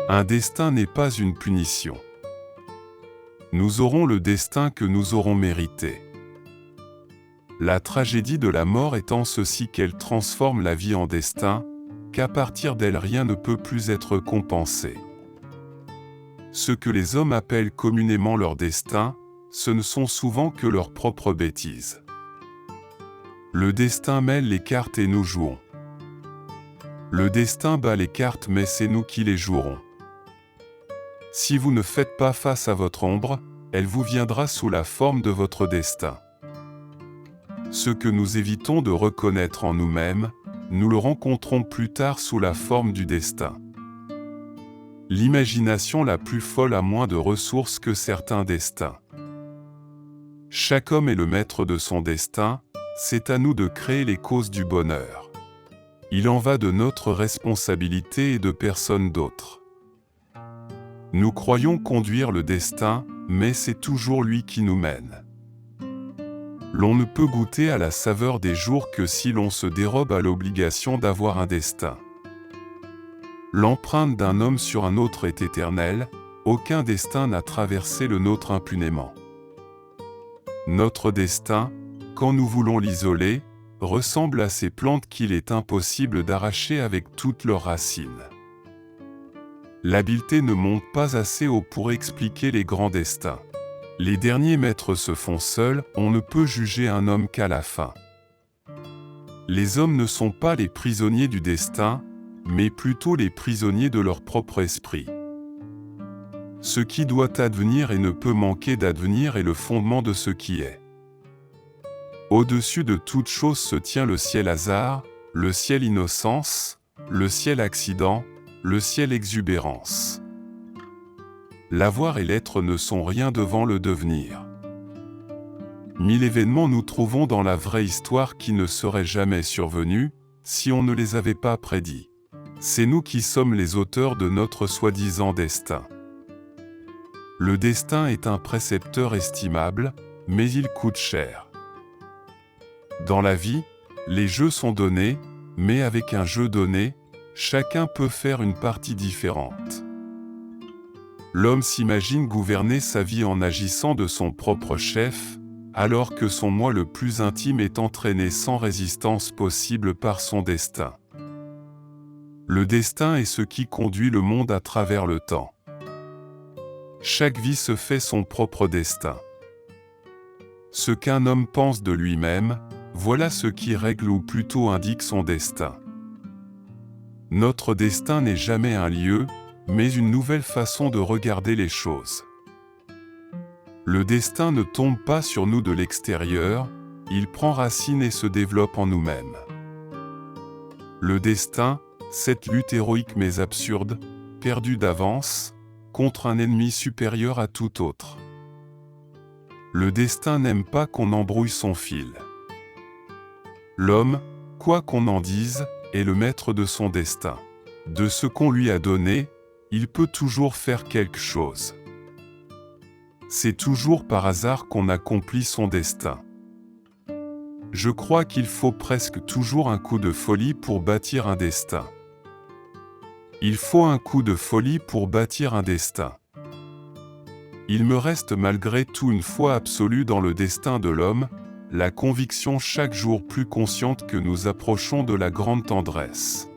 Un destin n'est pas une punition. Nous aurons le destin que nous aurons mérité. La tragédie de la mort étant ceci qu'elle transforme la vie en destin, qu'à partir d'elle rien ne peut plus être compensé. Ce que les hommes appellent communément leur destin, ce ne sont souvent que leurs propres bêtises. Le destin mêle les cartes et nous jouons. Le destin bat les cartes mais c'est nous qui les jouerons. Si vous ne faites pas face à votre ombre, elle vous viendra sous la forme de votre destin. Ce que nous évitons de reconnaître en nous-mêmes, nous le rencontrons plus tard sous la forme du destin. L'imagination la plus folle a moins de ressources que certains destins. Chaque homme est le maître de son destin, c'est à nous de créer les causes du bonheur. Il en va de notre responsabilité et de personne d'autre. Nous croyons conduire le destin, mais c'est toujours lui qui nous mène. L'on ne peut goûter à la saveur des jours que si l'on se dérobe à l'obligation d'avoir un destin. L'empreinte d'un homme sur un autre est éternelle, aucun destin n'a traversé le nôtre impunément. Notre destin, quand nous voulons l'isoler, ressemble à ces plantes qu'il est impossible d'arracher avec toutes leurs racines. L'habileté ne monte pas assez haut pour expliquer les grands destins. Les derniers maîtres se font seuls, on ne peut juger un homme qu'à la fin. Les hommes ne sont pas les prisonniers du destin, mais plutôt les prisonniers de leur propre esprit. Ce qui doit advenir et ne peut manquer d'advenir est le fondement de ce qui est. Au-dessus de toute chose se tient le ciel hasard, le ciel innocence, le ciel accident, le ciel exubérance. L'avoir et l'être ne sont rien devant le devenir. 1000 événements nous trouvons dans la vraie histoire qui ne seraient jamais survenus, si on ne les avait pas prédits. C'est nous qui sommes les auteurs de notre soi-disant destin. Le destin est un précepteur estimable, mais il coûte cher. Dans la vie, les jeux sont donnés, mais avec un jeu donné, chacun peut faire une partie différente. L'homme s'imagine gouverner sa vie en agissant de son propre chef, alors que son moi le plus intime est entraîné sans résistance possible par son destin. Le destin est ce qui conduit le monde à travers le temps. Chaque vie se fait son propre destin. Ce qu'un homme pense de lui-même, voilà ce qui règle ou plutôt indique son destin. Notre destin n'est jamais un lieu, mais une nouvelle façon de regarder les choses. Le destin ne tombe pas sur nous de l'extérieur, il prend racine et se développe en nous-mêmes. Le destin, cette lutte héroïque mais absurde, perdue d'avance, contre un ennemi supérieur à tout autre. Le destin n'aime pas qu'on embrouille son fil. L'homme, quoi qu'on en dise, est le maître de son destin. De ce qu'on lui a donné, il peut toujours faire quelque chose. C'est toujours par hasard qu'on accomplit son destin. Je crois qu'il faut presque toujours un coup de folie pour bâtir un destin. Il faut un coup de folie pour bâtir un destin. Il me reste malgré tout une foi absolue dans le destin de l'homme, la conviction chaque jour plus consciente que nous approchons de la grande tendresse.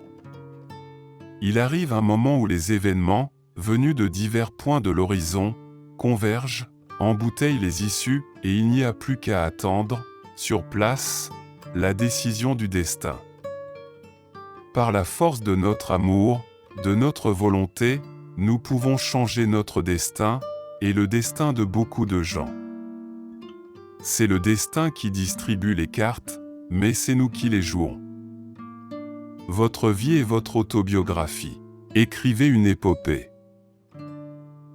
Il arrive un moment où les événements, venus de divers points de l'horizon, convergent, embouteillent les issues, et il n'y a plus qu'à attendre, sur place, la décision du destin. Par la force de notre amour, de notre volonté, nous pouvons changer notre destin, et le destin de beaucoup de gens. C'est le destin qui distribue les cartes, mais c'est nous qui les jouons. Votre vie est votre autobiographie. Écrivez une épopée.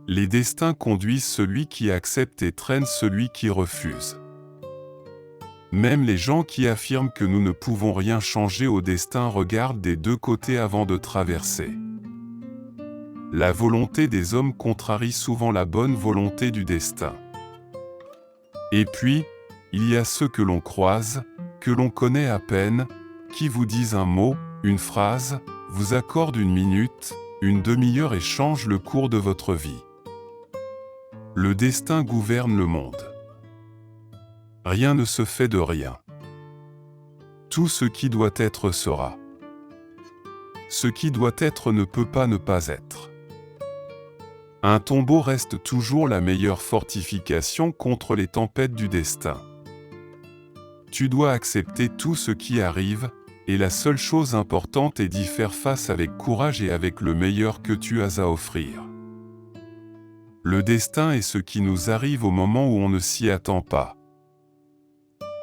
Les destins conduisent celui qui accepte et traînent celui qui refuse. Même les gens qui affirment que nous ne pouvons rien changer au destin regardent des deux côtés avant de traverser. La volonté des hommes contrarie souvent la bonne volonté du destin. Et puis, il y a ceux que l'on croise, que l'on connaît à peine, qui vous disent un mot, une phrase, vous accordent une minute, une demi-heure et change le cours de votre vie. Le destin gouverne le monde. Rien ne se fait de rien. Tout ce qui doit être sera. Ce qui doit être ne peut pas ne pas être. Un tombeau reste toujours la meilleure fortification contre les tempêtes du destin. Tu dois accepter tout ce qui arrive, et la seule chose importante est d'y faire face avec courage et avec le meilleur que tu as à offrir. Le destin est ce qui nous arrive au moment où on ne s'y attend pas.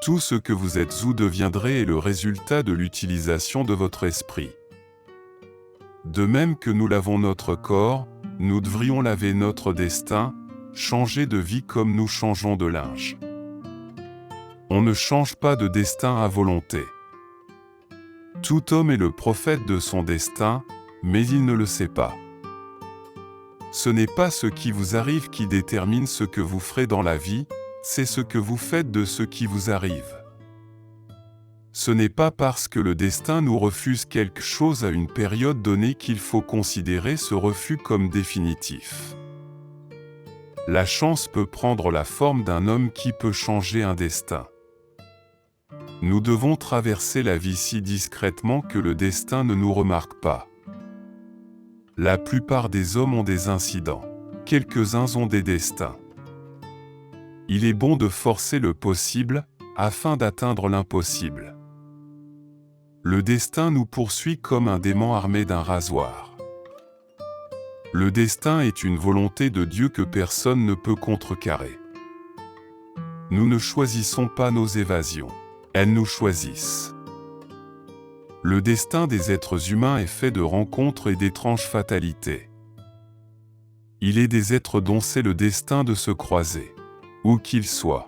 Tout ce que vous êtes ou deviendrez est le résultat de l'utilisation de votre esprit. De même que nous lavons notre corps, nous devrions laver notre destin, changer de vie comme nous changeons de linge. On ne change pas de destin à volonté. Tout homme est le prophète de son destin, mais il ne le sait pas. Ce n'est pas ce qui vous arrive qui détermine ce que vous ferez dans la vie, c'est ce que vous faites de ce qui vous arrive. Ce n'est pas parce que le destin nous refuse quelque chose à une période donnée qu'il faut considérer ce refus comme définitif. La chance peut prendre la forme d'un homme qui peut changer un destin. Nous devons traverser la vie si discrètement que le destin ne nous remarque pas. La plupart des hommes ont des incidents. Quelques-uns ont des destins. Il est bon de forcer le possible, afin d'atteindre l'impossible. Le destin nous poursuit comme un démon armé d'un rasoir. Le destin est une volonté de Dieu que personne ne peut contrecarrer. Nous ne choisissons pas nos évasions. Elles nous choisissent. Le destin des êtres humains est fait de rencontres et d'étranges fatalités. Il est des êtres dont c'est le destin de se croiser. Où qu'ils soient,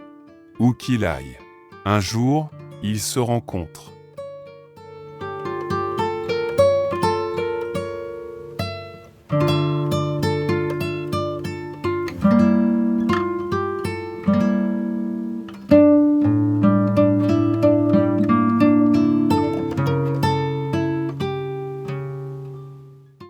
où qu'il aille, un jour, ils se rencontrent.